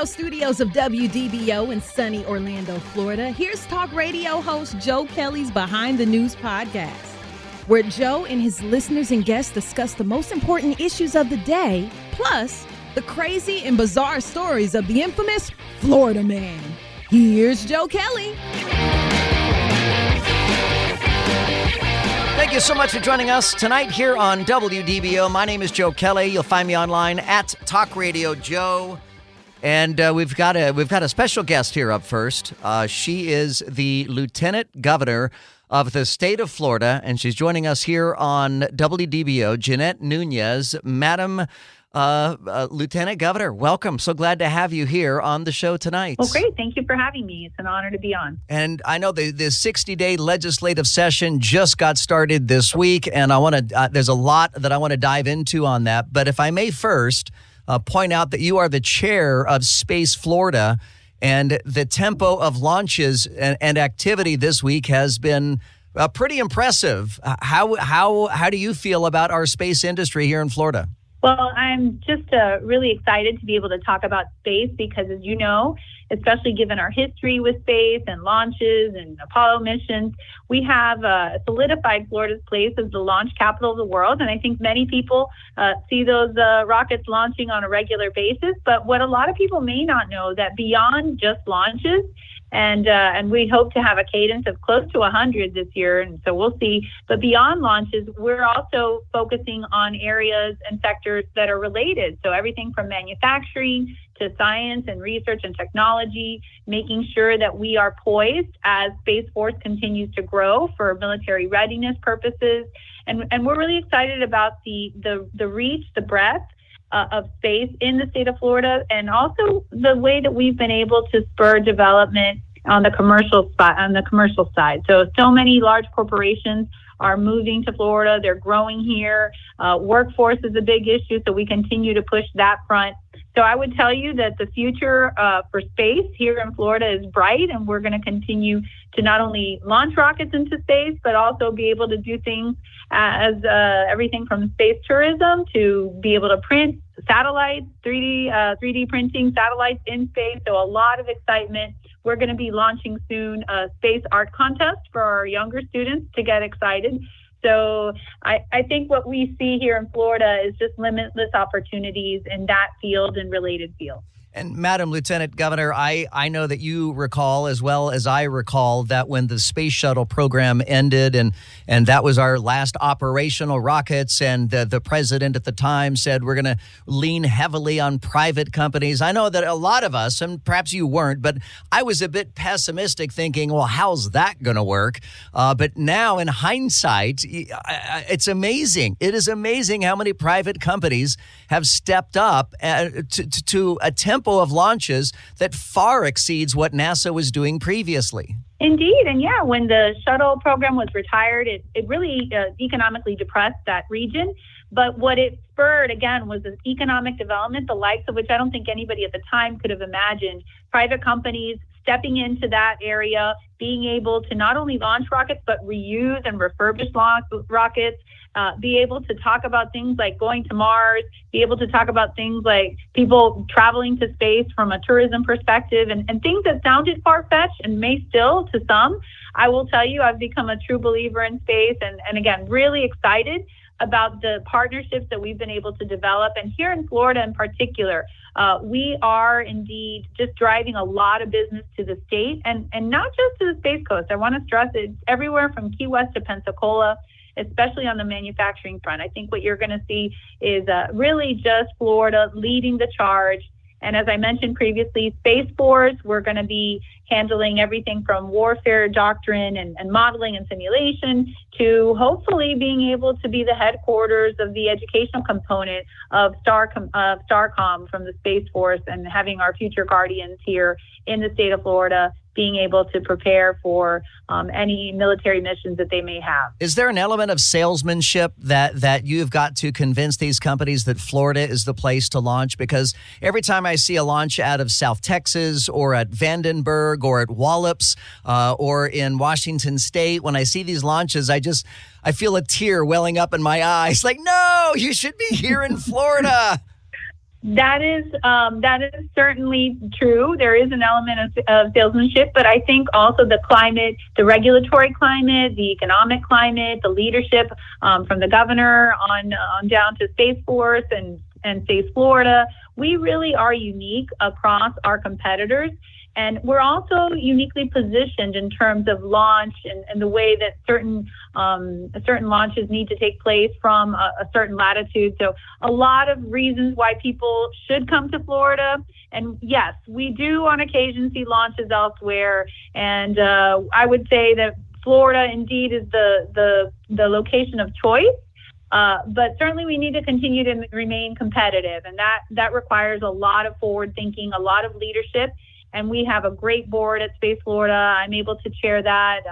studios of WDBO in sunny Orlando, Florida, here's talk radio host Joe Kelly's Behind the News podcast, where Joe and his listeners and guests discuss the most important issues of the day, plus the crazy and bizarre stories of the infamous Florida man. Here's Joe Kelly. Thank you so much for joining us tonight here on WDBO. My name is Joe Kelly. You'll find me online at Talk Radio Joe. And we've got a special guest here up first. She is the Lieutenant Governor of the state of Florida, and she's joining us here on WDBO. Jeanette Núñez, Madam Lieutenant Governor, welcome. So glad to have you here on the show tonight. Well, great. Thank you for having me. It's an honor to be on. And I know the 60-day legislative session just got started this week, and I want to. There's a lot that I want to dive into on that. But if I may first point out that you are the chair of Space Florida, and the tempo of launches and activity this week has been pretty impressive. How do you feel about our space industry here in Florida? Well, I'm just really excited to be able to talk about space because, as you know, especially given our history with space and launches and Apollo missions, we have solidified Florida's place as the launch capital of the world. And I think many people see those rockets launching on a regular basis. But what a lot of people may not know that beyond just launches, and we hope to have a cadence of close to 100 this year, and so we'll see. But beyond launches, we're also focusing on areas and sectors that are related. So everything from manufacturing to science and research and technology, making sure that we are poised as Space Force continues to grow for military readiness purposes. And we're really excited about the reach, the breadth of space in the state of Florida, and also the way that we've been able to spur development on the commercial side. So many large corporations are moving to Florida. They're growing here. Workforce is a big issue, so we continue to push that front. So I would tell you that the future for space here in Florida is bright, and we're going to continue to not only launch rockets into space, but also be able to do things as everything from space tourism to be able to print satellites, 3D printing satellites in space. So a lot of excitement. We're going to be launching soon a space art contest for our younger students to get excited. So I think what we see here in Florida is just limitless opportunities in that field and related fields. And Madam Lieutenant Governor, I know that you recall, as well as I recall, that when the space shuttle program ended and that was our last operational rockets, and the president at the time said we're going to lean heavily on private companies. I know that a lot of us, and perhaps you weren't, but I was a bit pessimistic thinking, well, how's that going to work? But now in hindsight, it's amazing. It is amazing how many private companies have stepped up to attempt of launches that far exceeds what NASA was doing previously. Indeed. And yeah, when the shuttle program was retired, it really economically depressed that region. But what it spurred, again, was an economic development, the likes of which I don't think anybody at the time could have imagined. Private companies stepping into that area, being able to not only launch rockets, but reuse and refurbish rockets, be able to talk about things like going to Mars, be able to talk about things like people traveling to space from a tourism perspective, and things that sounded far-fetched and may still to some. I will tell you, I've become a true believer in space, and again, really excited about the partnerships that we've been able to develop. And here in Florida in particular, we are indeed just driving a lot of business to the state, and not just to the Space Coast. I want to stress it's everywhere from Key West to Pensacola, especially on the manufacturing front. I think what you're going to see is really just Florida leading the charge. And as I mentioned previously, Space Force, we're going to be handling everything from warfare doctrine and modeling and simulation to hopefully being able to be the headquarters of the educational component of STARCOM from the Space Force, and having our future guardians here in the state of Florida being able to prepare for any military missions that they may have. Is there an element of salesmanship that you've got to convince these companies that Florida is the place to launch? Because every time I see a launch out of South Texas or at Vandenberg or at Wallops or in Washington State, when I see these launches, I feel a tear welling up in my eyes. Like, no, you should be here in Florida. That is certainly true. There is an element of salesmanship, but I think also the climate, the regulatory climate, the economic climate, the leadership from the governor on down to Space Force and Space Florida, we really are unique across our competitors. And we're also uniquely positioned in terms of launch and the way that certain launches need to take place from a certain latitude. So a lot of reasons why people should come to Florida. And yes, we do on occasion see launches elsewhere. And I would say that Florida indeed is the location of choice. But certainly we need to continue to remain competitive. And that requires a lot of forward thinking, a lot of leadership. And we have a great board at Space Florida. I'm able to chair that.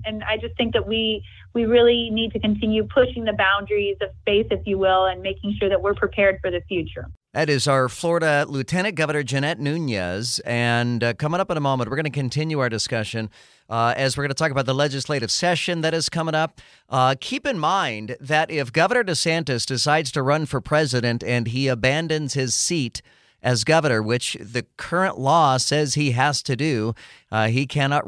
And I just think that we really need to continue pushing the boundaries of space, if you will, and making sure that we're prepared for the future. That is our Florida Lieutenant Governor Jeanette Núñez. And coming up in a moment, we're going to continue our discussion as we're going to talk about the legislative session that is coming up. Keep in mind that if Governor DeSantis decides to run for president and he abandons his seat as governor, which the current law says he has to do, he cannot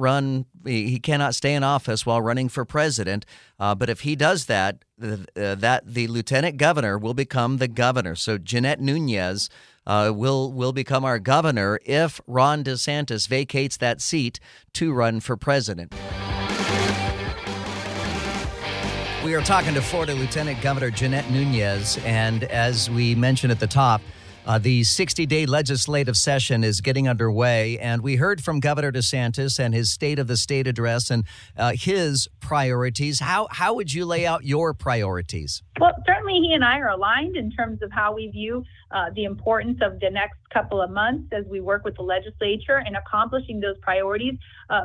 stay in office while running for president. But if he does that, the lieutenant governor will become the governor. So Jeanette Núñez will become our governor if Ron DeSantis vacates that seat to run for president. We are talking to Florida Lieutenant Governor Jeanette Núñez, and as we mentioned at the top, the 60-day legislative session is getting underway, and we heard from Governor DeSantis and his State of the State address and his priorities. How would you lay out your priorities? Well, certainly he and I are aligned in terms of how we view the importance of the next couple of months as we work with the legislature in accomplishing those priorities.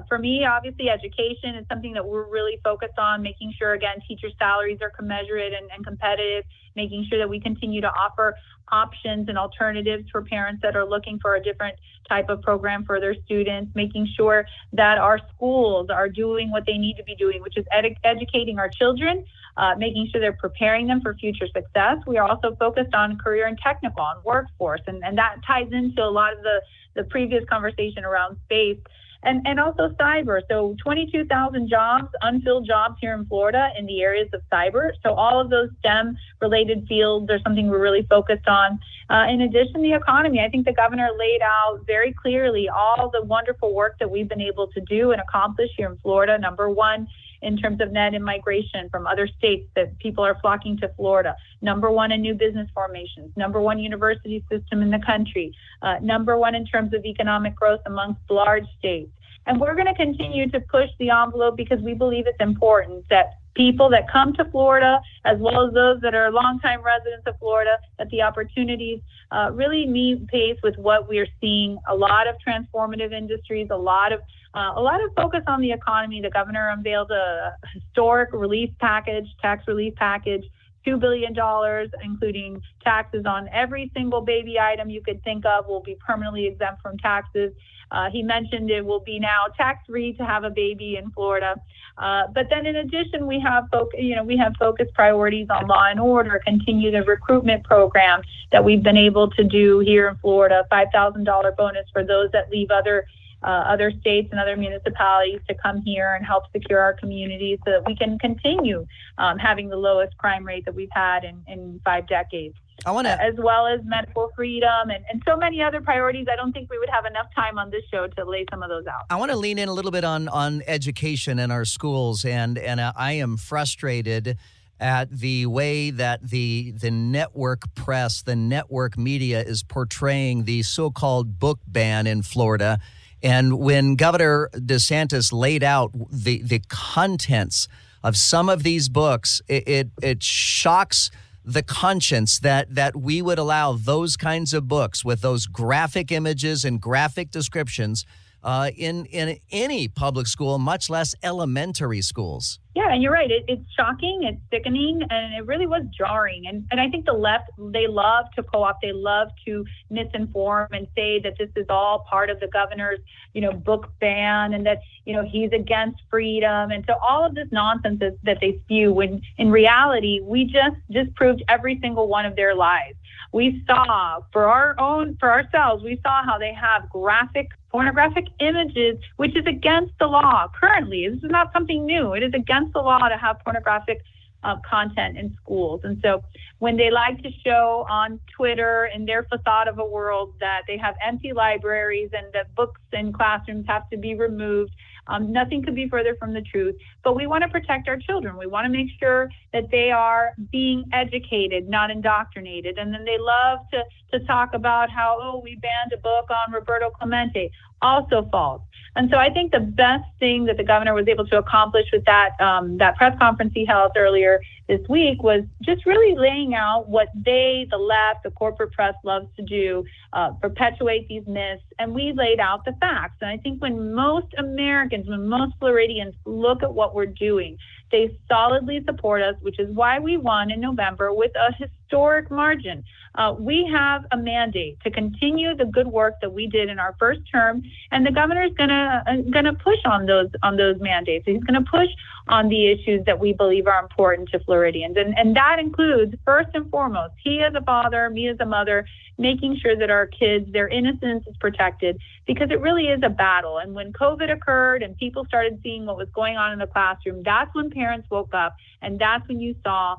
For me, obviously, education is something that we're really focused on, making sure, again, teacher salaries are commensurate and competitive, making sure that we continue to offer options and alternatives for parents that are looking for a different type of program for their students, making sure that our schools are doing what they need to be doing, which is educating our children, making sure they're preparing them for future success. We are also focused on career and technical and workforce, and that ties into a lot of the previous conversation around space. And also cyber. So 22,000 jobs, unfilled jobs here in Florida in the areas of cyber. So all of those STEM-related fields are something we're really focused on. In addition, the economy. I think the governor laid out very clearly all the wonderful work that we've been able to do and accomplish here in Florida. Number one, in terms of net immigration from other states, that people are flocking to Florida. Number one in new business formations. Number one university system in the country. Number one in terms of economic growth amongst large states. And we're going to continue to push the envelope because we believe it's important that people that come to Florida, as well as those that are longtime residents of Florida, that the opportunities really meet pace with what we're seeing. A lot of transformative industries, a lot of focus on the economy. The governor unveiled a historic tax relief package, $2 billion, including taxes on every single baby item you could think of will be permanently exempt from taxes. He mentioned it will be now tax-free to have a baby in Florida. But then in addition, we have focused priorities on law and order, continue the recruitment program that we've been able to do here in Florida, $5,000 bonus for those that leave other states and other municipalities to come here and help secure our communities so that we can continue having the lowest crime rate that we've had in 5 decades. As well as medical freedom and so many other priorities. I don't think we would have enough time on this show to lay some of those out. I want to lean in a little bit on education in our schools, and I am frustrated at the way that the network press, the network media is portraying the so-called book ban in Florida. And when Governor DeSantis laid out the contents of some of these books, it shocks the conscience that we would allow those kinds of books with those graphic images and graphic descriptions in any public school, much less elementary schools. Yeah, and you're right. It's shocking, it's sickening, and it really was jarring. And I think the left, they love to co-opt, they love to misinform and say that this is all part of the governor's, book ban and that, he's against freedom. And so all of this nonsense that they spew, when in reality, we just disproved every single one of their lies. we saw for ourselves, we saw how they have pornographic images, which is against the law currently. This is not something new. It is against the law to have pornographic content in schools. And so when they like to show on Twitter in their facade of a world that they have empty libraries and that books in classrooms have to be removed, nothing could be further from the truth. But we want to protect our children. We want to make sure that they are being educated, not indoctrinated. And then they love to talk about how, we banned a book on Roberto Clemente. Also false. And so I think the best thing that the governor was able to accomplish with that press conference he held earlier this week was just really laying out what the left, the corporate press loves to do, perpetuate these myths. And we laid out the facts. And I think when most Americans, when most Floridians look at what we're doing, they solidly support us, which is why we won in November with a historic margin. We have a mandate to continue the good work that we did in our first term, and the governor is gonna push on those mandates. He's gonna push on the issues that we believe are important to Floridians, and that includes first and foremost, he as a father, me as a mother, making sure that our kids, their innocence is protected, because it really is a battle. And when COVID occurred and people started seeing what was going on in the classroom, that's when parents woke up, and that's when you saw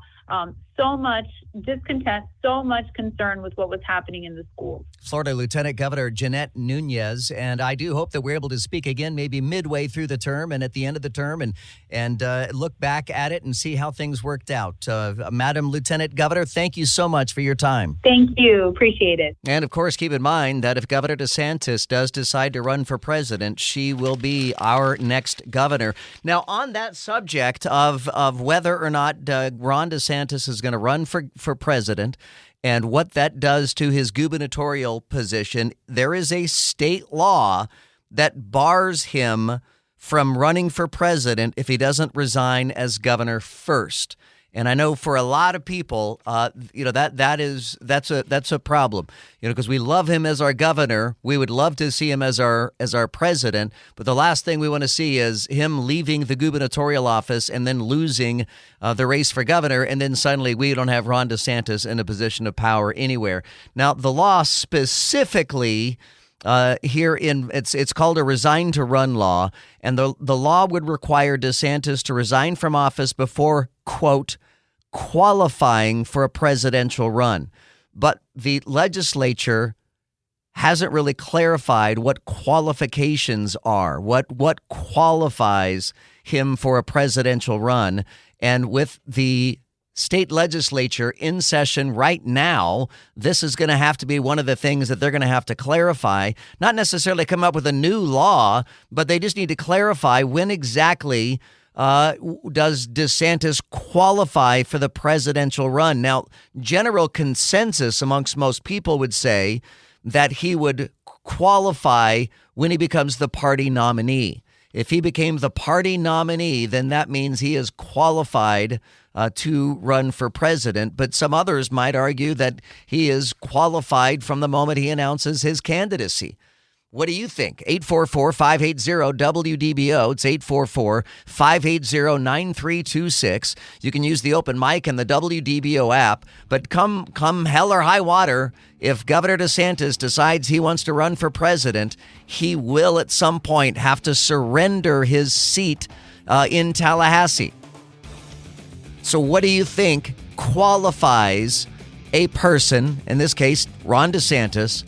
so much discontent, so much concern with what was happening in the schools. Florida Lieutenant Governor Jeanette Núñez, and I do hope that we're able to speak again maybe midway through the term and at the end of the term and look back at it and see how things worked out. Madam Lieutenant Governor, thank you so much for your time. Thank you. Appreciate it. And of course, keep in mind that if Governor DeSantis does decide to run for president, she will be our next governor. Now, on that subject of whether or not Ron DeSantis is going to run for president and what that does to his gubernatorial position, there is a state law that bars him from running for president if he doesn't resign as governor first. And I know for a lot of people, that's a problem, because we love him as our governor. We would love to see him as our president. But the last thing we want to see is him leaving the gubernatorial office and then losing the race for governor. And then suddenly we don't have Ron DeSantis in a position of power anywhere. Now, the law specifically it's called a resign to run law. And the law would require DeSantis to resign from office before, quote, qualifying for a presidential run. But the legislature hasn't really clarified what qualifications are, what qualifies him for a presidential run. And with the state legislature in session right now, this is going to have to be one of the things that they're going to have to clarify, not necessarily come up with a new law, but they just need to clarify when exactly does DeSantis qualify for the presidential run. Now, general consensus amongst most people would say that he would qualify when he becomes the party nominee. If he became the party nominee, then that means he is qualified to run for president. But some others might argue that he is qualified from the moment he announces his candidacy. What do you think? 844-580-WDBO. It's 844-580-9326. You can use the open mic and the WDBO app. But come hell or high water, if Governor DeSantis decides he wants to run for president, he will at some point have to surrender his seat in Tallahassee. So what do you think qualifies a person, in this case, Ron DeSantis?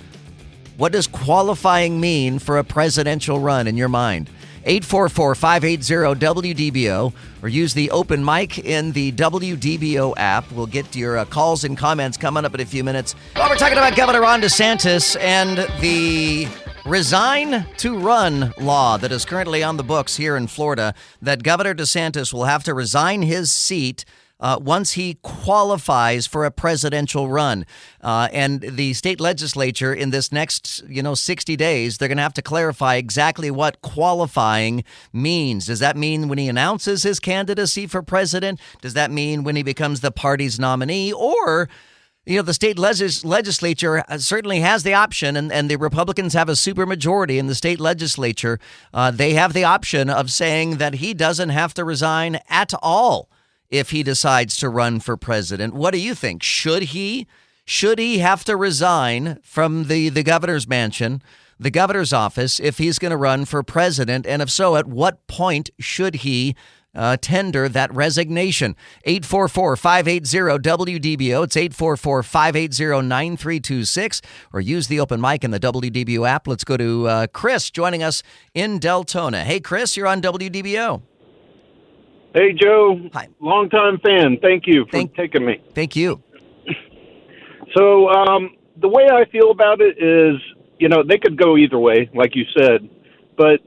What does qualifying mean for a presidential run in your mind? 844-580-WDBO or use the open mic in the WDBO app. We'll get to your calls and comments coming up in a few minutes. Well, we're talking about Governor Ron DeSantis and the resign to run law that is currently on the books here in Florida, that Governor DeSantis will have to resign his seat once he qualifies for a presidential run. And the state legislature in this next, 60 days, they're going to have to clarify exactly what qualifying means. Does that mean when he announces his candidacy for president? Does that mean when he becomes the party's nominee? Or, the state legislature certainly has the option, and the Republicans have a supermajority in the state legislature. They have the option of saying that he doesn't have to resign at all if he decides to run for president. What do you think? Should he Should he have to resign from the governor's mansion, the governor's office, if he's going to run for president? And if so, at what point should he tender that resignation? 844-580-WDBO. It's 844-580-9326. Or use the open mic in the WDBO app. Let's go to Chris joining us in Deltona. Hey, Chris, you're on WDBO. Hey, Joe. Hi. Longtime fan. Thank you for taking me. Thank you. So the way I feel about it is, they could go either way, like you said. But,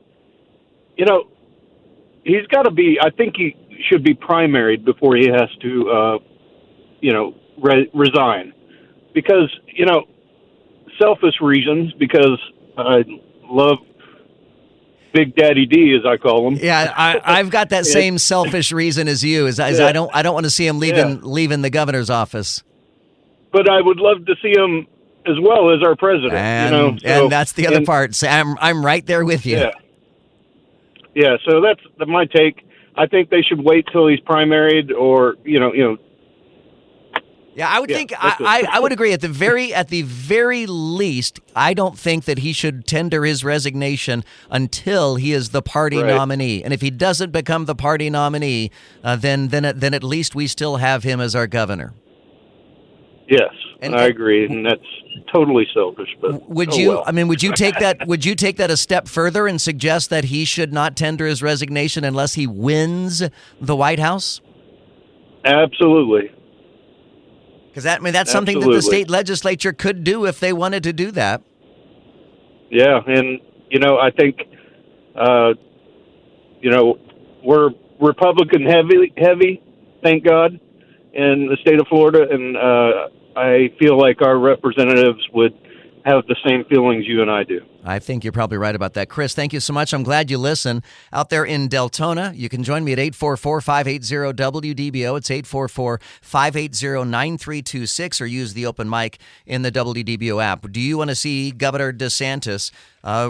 he's got to be, I think he should be primaried before he has to, resign. Because, selfish reasons, because I love Big Daddy D, as I call him. Yeah, I've got that same selfish reason as you. I don't want to see him leaving the governor's office. But I would love to see him as well as our president. And that's the other part. So I'm right there with you. Yeah. So that's my take. I think they should wait till he's primaried, or Yeah, I would think I would agree at the very least. I don't think that he should tender his resignation until he is the party nominee. And if he doesn't become the party nominee, then at least we still have him as our governor. Yes, and I agree, and that's totally selfish. But would you? Well. I mean, would you take that? Would you take that a step further and suggest that he should not tender his resignation unless he wins the White House? Absolutely. Because that's something that the state legislature could do if they wanted to do that. Yeah, and I think, we're Republican heavy, thank God, in the state of Florida, and I feel like our representatives would have the same feelings you and I do. I think you're probably right about that. Chris, thank you so much. I'm glad you listen. Out there in Deltona, you can join me at 844-580-WDBO. It's 844-580-9326, or use the open mic in the WDBO app. Do you want to see Governor DeSantis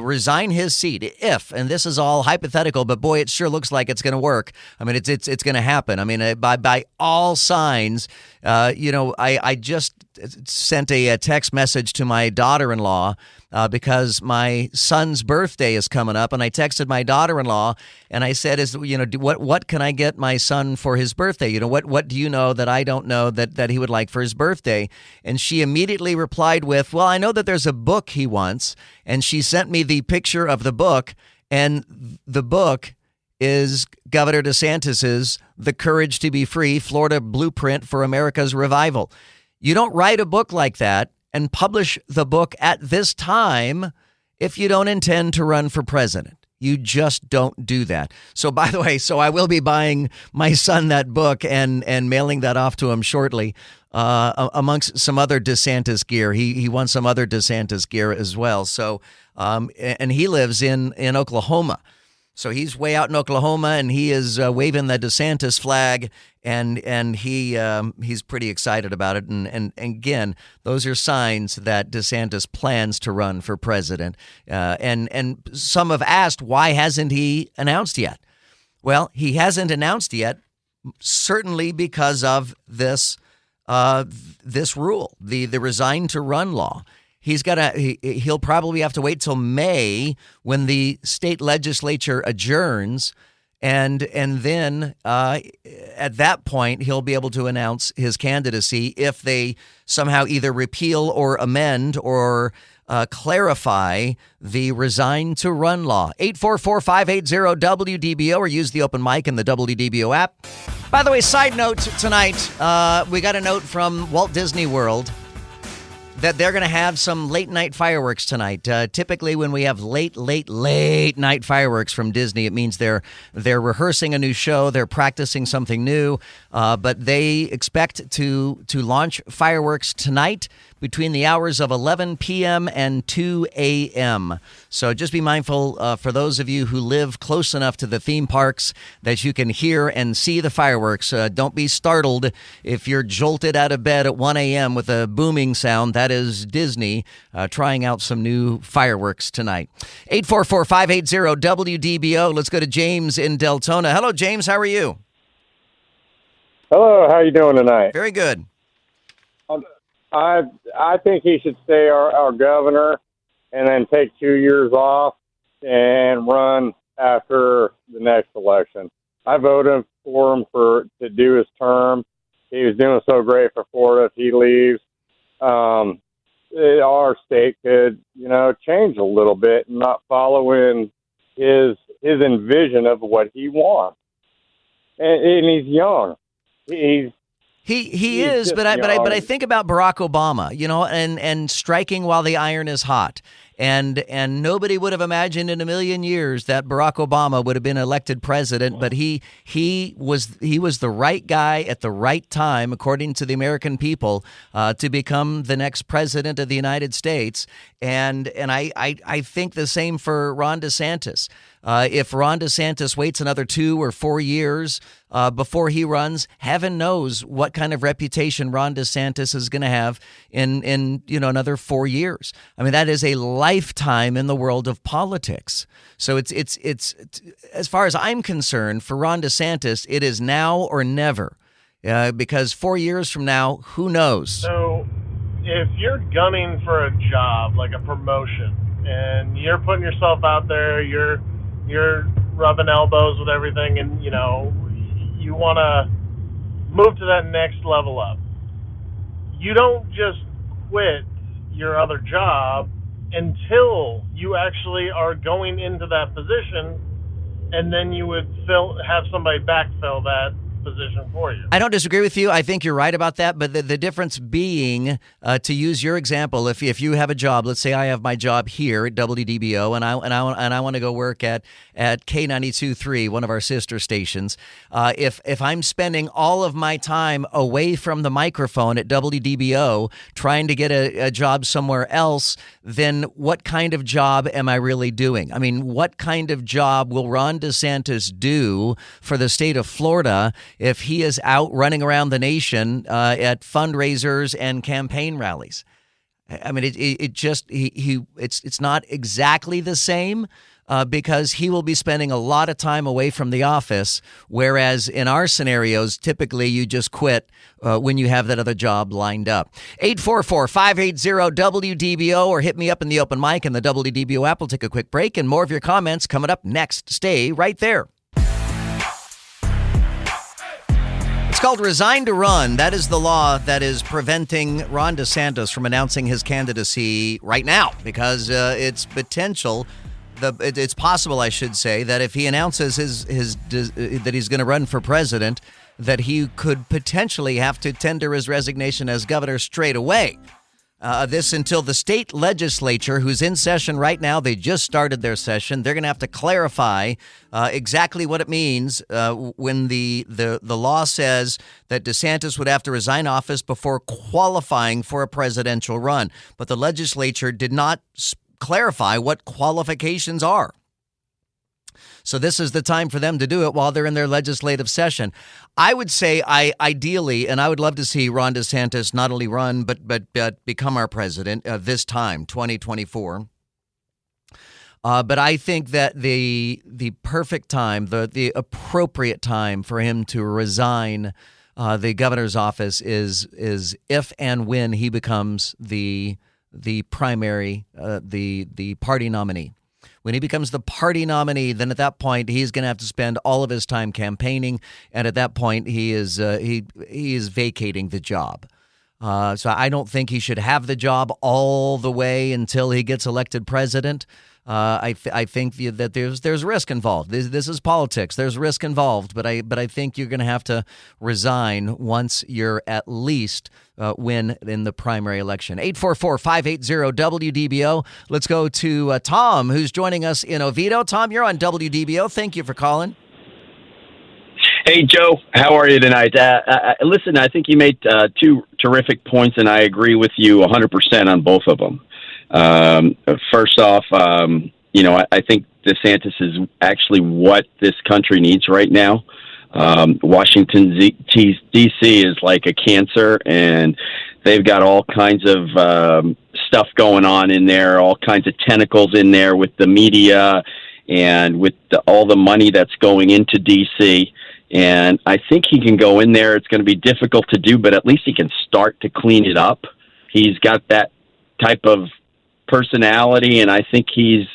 resign his seat if, and this is all hypothetical, but boy, it sure looks like it's going to work. I mean, it's going to happen. I mean, by all signs, I just sent a text message to my daughter-in-law because my son's birthday is coming up, and I texted my daughter-in-law and I said, what can I get my son for his birthday? What do you know that I don't know that he would like for his birthday? And she immediately replied with, well, I know that there's a book he wants. And she sent me the picture of the book, and the book is Governor DeSantis's The Courage to Be Free, Florida Blueprint for America's Revival. You don't write a book like that and publish the book at this time if you don't intend to run for president. You just don't do that. So, by the way, I will be buying my son that book and mailing that off to him shortly, amongst some other DeSantis gear. He wants some other DeSantis gear as well. So, and he lives in Oklahoma. So he's way out in Oklahoma, and he is waving the DeSantis flag, and he's pretty excited about it. And again, those are signs that DeSantis plans to run for president. And some have asked, why hasn't he announced yet? Well, he hasn't announced yet, certainly because of this rule, the resign to run law. He'll probably have to wait till May when the state legislature adjourns, and then at that point he'll be able to announce his candidacy if they somehow either repeal or amend or clarify the resign to run law. 844-580-WDBO, or use the open mic in the WDBO app. By the way, side note tonight, we got a note from Walt Disney World that they're going to have some late night fireworks tonight. Typically, when we have late night fireworks from Disney, it means they're rehearsing a new show, they're practicing something new, but they expect to launch fireworks tonight between the hours of 11 p.m. and 2 a.m. So just be mindful for those of you who live close enough to the theme parks that you can hear and see the fireworks. Don't be startled if you're jolted out of bed at 1 a.m. with a booming sound. That is Disney trying out some new fireworks tonight. 844-580-WDBO. Let's go to James in Deltona. Hello, James. How are you? Hello. How are you doing tonight? Very good. I think he should stay our governor and then take 2 years off and run after the next election. I voted for him to do his term. He was doing so great for Florida. If he leaves, our state could, change a little bit and not following his envision of what he wants. And he's young. He is, but I think about Barack Obama, and striking while the iron is hot. And nobody would have imagined in a million years that Barack Obama would have been elected president, but he was the right guy at the right time, according to the American people, to become the next president of the United States. And I think the same for Ron DeSantis. If Ron DeSantis waits another 2 or 4 years before he runs, heaven knows what kind of reputation Ron DeSantis is going to have in another 4 years. I mean, that is a lifetime in the world of politics. So it's as far as I'm concerned, for Ron DeSantis, it is now or never, because 4 years from now, who knows? So if you're gunning for a job, like a promotion, and you're putting yourself out there, you're rubbing elbows with everything, and you want to move to that next level up. You don't just quit your other job until you actually are going into that position, and then you would have somebody backfill that position for you. I don't disagree with you. I think you're right about that. But the difference being, to use your example, if you have a job, let's say I have my job here at WDBO, and I want to go work at K92.3, one of our sister stations. If I'm spending all of my time away from the microphone at WDBO trying to get a job somewhere else, then what kind of job am I really doing? I mean, what kind of job will Ron DeSantis do for the state of Florida if he is out running around the nation at fundraisers and campaign rallies? I mean, it's not exactly the same because he will be spending a lot of time away from the office, whereas in our scenarios, typically you just quit when you have that other job lined up. 844-580-WDBO or hit me up in the open mic in the WDBO app. We'll take a quick break and more of your comments coming up next. Stay right there. It's called Resign to Run. That is the law that is preventing Ron DeSantis from announcing his candidacy right now because it's possible, I should say, that if he announces that he's going to run for president, that he could potentially have to tender his resignation as governor straight away. This until the state legislature, who's in session right now, they just started their session. They're going to have to clarify exactly what it means when the law says that DeSantis would have to resign office before qualifying for a presidential run. But the legislature did not clarify what qualifications are. So this is the time for them to do it while they're in their legislative session. I would say ideally, and I would love to see Ron DeSantis not only run, but become our president this time, 2024. But I think that the perfect time, the appropriate time for him to resign the governor's office is if and when he becomes the primary, the party nominee. When he becomes the party nominee, then at that point he's going to have to spend all of his time campaigning, and at that point he is vacating the job. So I don't think he should have the job all the way until he gets elected president. I think that there's risk involved. This is politics. There's risk involved, but I think you're going to have to resign once you're at least win in the primary election. 844-580-WDBO. Let's go to Tom, who's joining us in Oviedo. Tom, you're on WDBO. Thank you for calling. Hey, Joe. How are you tonight? Listen, I think you made two terrific points, and I agree with you 100% on both of them. First off, I think DeSantis is actually what this country needs right now. Washington, D.C. is like a cancer, and they've got all kinds of stuff going on in there, all kinds of tentacles in there with the media and with all the money that's going into D.C., and I think he can go in there. It's going to be difficult to do, but at least he can start to clean it up. He's got that type of personality, and I think he's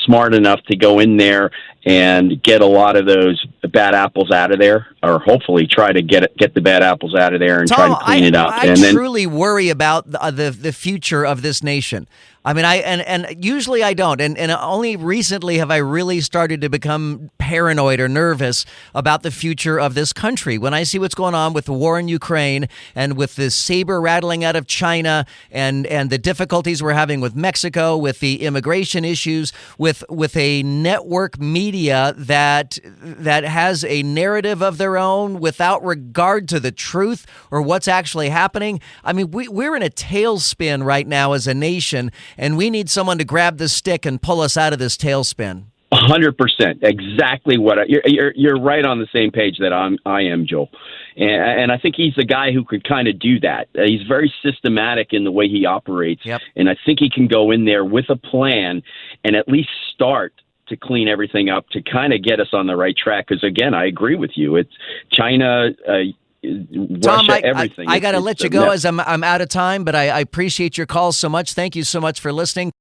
smart enough to go in there and get a lot of those bad apples out of there, or hopefully try to get the bad apples out of there and Tom, try to clean it up. I And then truly worry about the future of this nation. I mean, and usually I don't, and only recently have I really started to become paranoid or nervous about the future of this country. When I see what's going on with the war in Ukraine and with the saber rattling out of China and the difficulties we're having with Mexico, with the immigration issues, with a network media that has a narrative of their own without regard to the truth or what's actually happening. I mean, we're in a tailspin right now as a nation, and we need someone to grab the stick and pull us out of this tailspin. 100%, exactly what you're right on the same page that I am, Joel, and I think he's the guy who could kind of do that. He's very systematic in the way he operates, Yep. And I think he can go in there with a plan and at least start to clean everything up to kind of get us on the right track. Because again, I agree with you. It's China. Tom, Russia, everything. I got to let you go as I'm out of time, but I appreciate your call so much. Thank you so much for listening.